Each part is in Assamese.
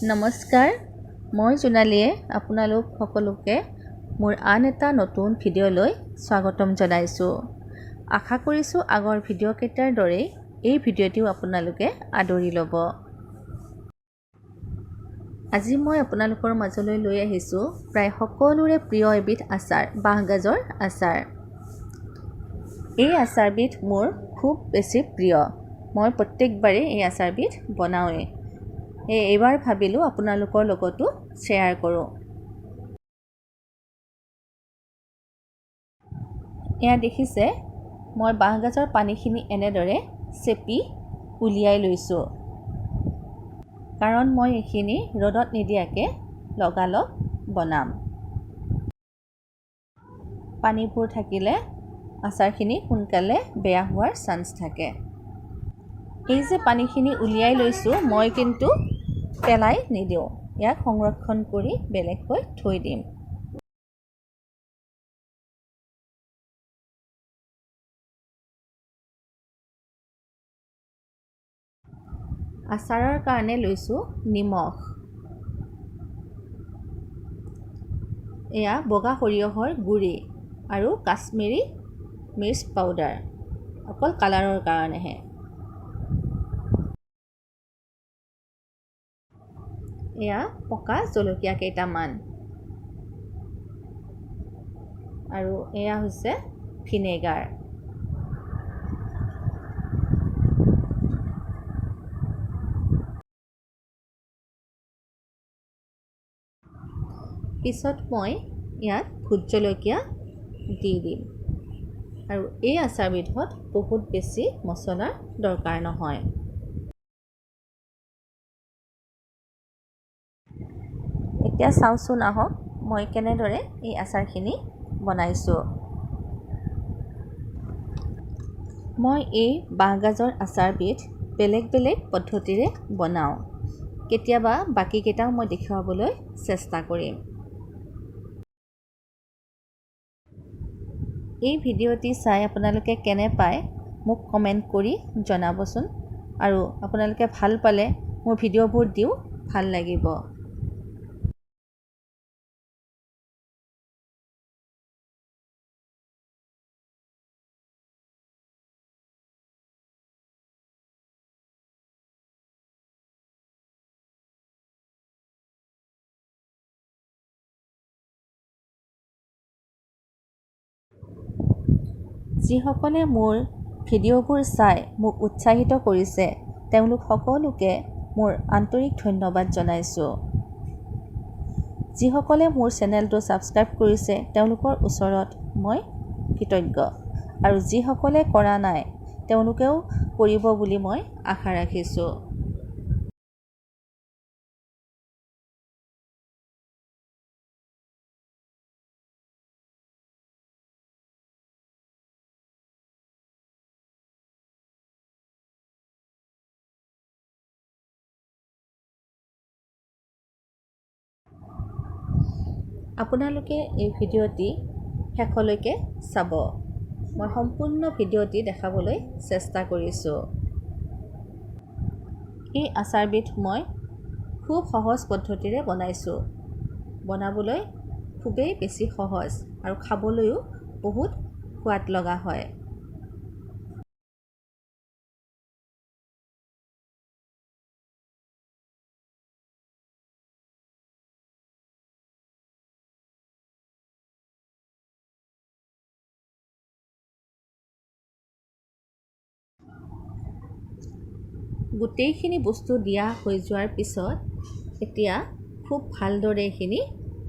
নমস্কাৰ, মই জোনালীয়ে আপোনালোক সকলোকে মোৰ আন এটা নতুন ভিডিঅ'লৈ স্বাগতম জনাইছোঁ। আশা কৰিছোঁ আগৰ ভিডিঅ'কেইটাৰ দৰেই এই ভিডিঅ'টিও আপোনালোকে আদৰি ল'ব। আজি মই আপোনালোকৰ মাজলৈ লৈ আহিছোঁ প্ৰায় সকলোৰে প্ৰিয় এবিধ আচাৰ, বাঁহগাজৰ আচাৰ। এই আচাৰবিধ মোৰ খুব বেছি প্ৰিয়। মই প্ৰত্যেকবাৰেই এই আচাৰবিধ বনাওঁৱেই। এইবাৰ ভাবিলোঁ আপোনালোকৰ লগতো শ্বেয়াৰ কৰোঁ। এয়া দেখিছে, মই বাঁহগাজৰ পানীখিনি এনেদৰে চেপি উলিয়াই লৈছোঁ, কাৰণ মই এইখিনি ৰ'দত নিদিয়াকৈ লগালগ বনাম। পানীবোৰ থাকিলে আচাৰখিনি সোনকালে বেয়া হোৱাৰ চান্স থাকে। এই যে পানীখিনি উলিয়াই লৈছোঁ, মই কিন্তু পেলাই নিদিওঁ, ইয়াক সংৰক্ষণ কৰি বেলেগকৈ থৈ দিম। আচাৰৰ কাৰণে লৈছোঁ নিমখ, এয়া বগা সৰিয়হৰ গুড়ি আৰু কাশ্মীৰী মিৰ্চ পাউডাৰ, অকল কালাৰৰ কাৰণেহে। এয়া পকা জলকীয়া কেইটামান, আৰু এয়া হৈছে ভিনেগাৰ। পিছত মই ইয়াত ভোট জলকীয়া দি দিম। আৰু এই আচাৰবিধত বহুত বেছি মছলাৰ দৰকাৰ নহয়। এতিয়া চাওঁচোন আহক, মই কেনেদৰে এই আচাৰখিনি বনাইছোঁ। মই এই বাঁহগাজৰ আচাৰবিধ বেলেগ বেলেগ পদ্ধতিৰে বনাওঁ। কেতিয়াবা বাকীকেইটাও মই দেখুৱাবলৈ চেষ্টা কৰিম। এই ভিডিঅ'টি চাই আপোনালোকে কেনে পায় মোক কমেণ্ট কৰি জনাবচোন, আৰু আপোনালোকে ভাল পালে মোৰ ভিডিঅ'বোৰ দিও ভাল লাগিব। যিসকলে মোৰ ভিডিঅ'বোৰ চাই মোক উৎসাহিত কৰিছে, তেওঁলোক সকলোকে মোৰ আন্তৰিক ধন্যবাদ জনাইছোঁ। যিসকলে মোৰ চেনেলটো ছাবস্ক্ৰাইব কৰিছে, তেওঁলোকৰ ওচৰত মই কৃতজ্ঞ, আৰু যিসকলে কৰা নাই তেওঁলোকেও কৰিব বুলি মই আশা ৰাখিছোঁ। আপোনালোকে এই ভিডিঅ'টি শেষলৈকে চাব। মই সম্পূৰ্ণ ভিডিঅ'টি দেখাবলৈ চেষ্টা কৰিছোঁ। এই আচাৰবিধ মই খুব সহজ পদ্ধতিৰে বনাইছোঁ। বনাবলৈ খুবেই বেছি সহজ, আৰু খাবলৈও বহুত সোৱাদ লগা হয়। গোটেইখিনি বস্তু দিয়া হৈ যোৱাৰ পিছত এতিয়া খুব ভালদৰে এইখিনি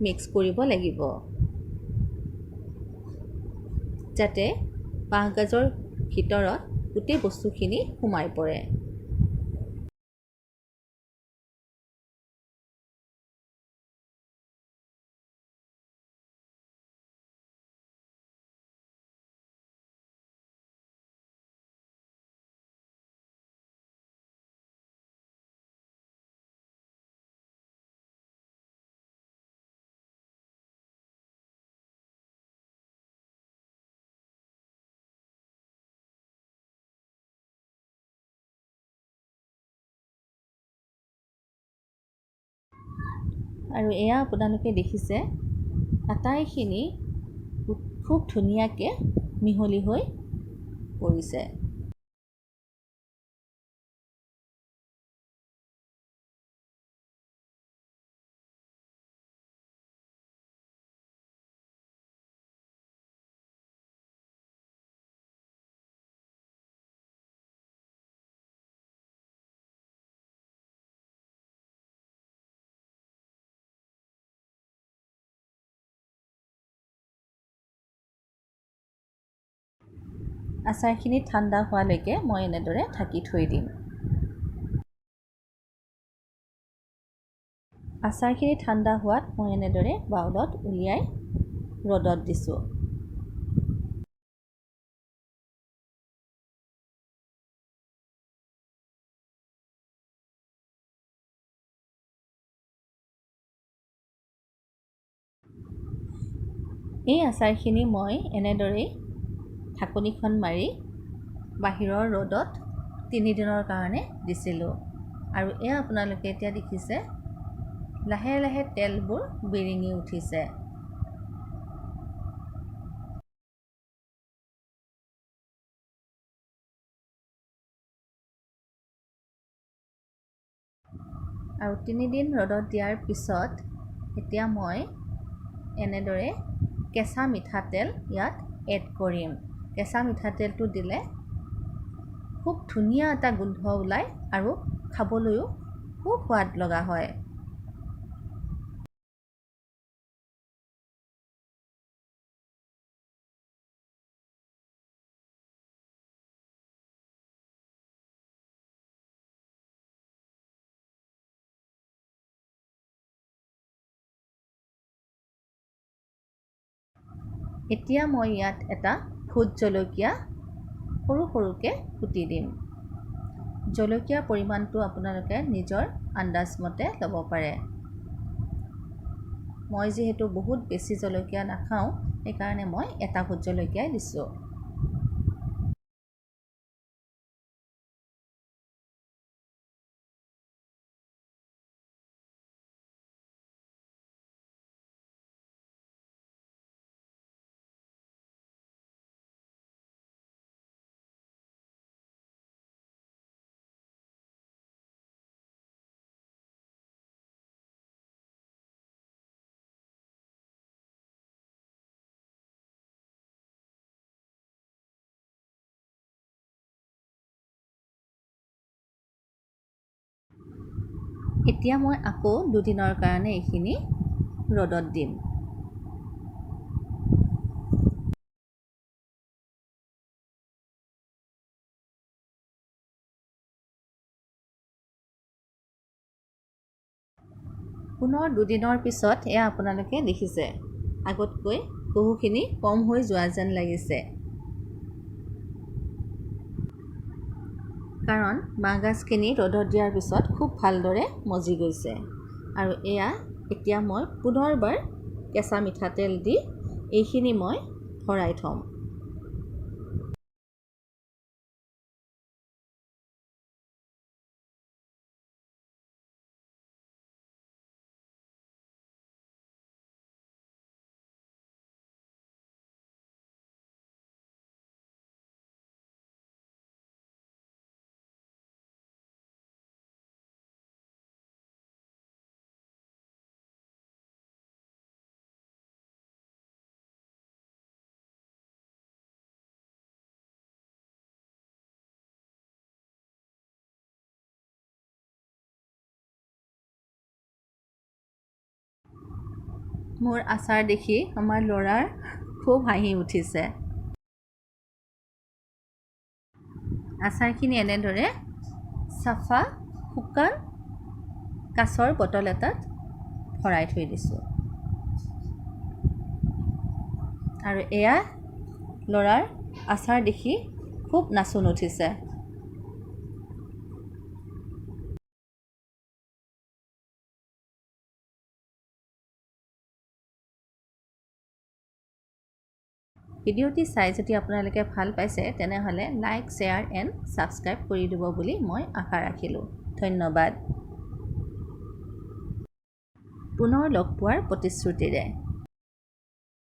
মিক্স কৰিব লাগিব, যাতে বাঁহগাজৰ ভিতৰত গোটেই বস্তুখিনি সোমাই পৰে। আৰু এয়া আপোনালোকে দেখিছে আটাইখিনি খুব ধুনীয়াকৈ মিহলি হৈ পৰিছে। আচাৰখিনি ঠাণ্ডা হোৱালৈকে মই এনেদৰে ঢাকি থৈ দিম। আচাৰখিনি ঠাণ্ডা হোৱাত মই এনেদৰে বাউলত উলিয়াই ৰ'দত দিছোঁ। এই আচাৰখিনি মই এনেদৰেই ঢাকনিখন মাৰি বাহিৰৰ ৰ'দত 3 দিনৰ কাৰণে দিছিলোঁ। আৰু এয়া আপোনালোকে এতিয়া দেখিছে লাহে লাহে তেলবোৰ বিৰিঙি উঠিছে। আৰু 3 দিন ৰ'দত দিয়াৰ পিছত এতিয়া মই এনেদৰে কেঁচা মিঠাতেল ইয়াত এড কৰিম। কেঁচা মিঠাতেলটো দিলে খুব ধুনীয়া এটা গোন্ধ ওলায় আৰু খাবলৈও খুব সোৱাদ লগা হয়। এতিয়া মই ইয়াত এটা ভোট জলকীয়া সৰু সৰুকৈ কুটি দিম। জলকীয়াৰ পৰিমাণটো আপোনালোকে নিজৰ আন্দাজমতে ল'ব পাৰে। মই যিহেতু বহুত বেছি জলকীয়া নাখাওঁ সেইকাৰণে মই এটা ভোট জলকীয়াই দিছোঁ। এতিয়া মই আকৌ 2 দিনৰ কাৰণে এইখিনি ৰ'দত দিম। পুনৰ 2 দিনৰ পিছত এয়া আপোনালোকে দেখিছে আগতকৈ বহুখিনি কম হৈ যোৱা যেন লাগিছে। কাৰণ বাঁহগাজখিনি ৰ'দত দিয়াৰ পিছত খুব ভালদৰে মজি গৈছে। আৰু এয়া এতিয়া মই পুনৰবাৰ কেঁচা মিঠাতেল দি এইখিনি মই ভৰাই থ'ম। মোৰ আচাৰ দেখি আমাৰ ল'ৰাৰ খুব হাঁহি উঠিছে। আচাৰখিনি এনেদৰে চাফা শুকান কাঁচৰ বটল এটাত ভৰাই থৈ দিছোঁ। আৰু এয়া ল'ৰাৰ আচাৰ দেখি খুব নাচোন উঠিছে। ভিডিঅ'টি চাই যদি আপোনালোকে ভাল পাইছে তেনেহ'লে লাইক, শ্বেয়াৰ এণ্ড ছাবস্ক্ৰাইব কৰি দিব বুলি মই আশা ৰাখিলোঁ। ধন্যবাদ। পুনৰ লগ পোৱাৰ প্ৰতিশ্ৰুতিৰে।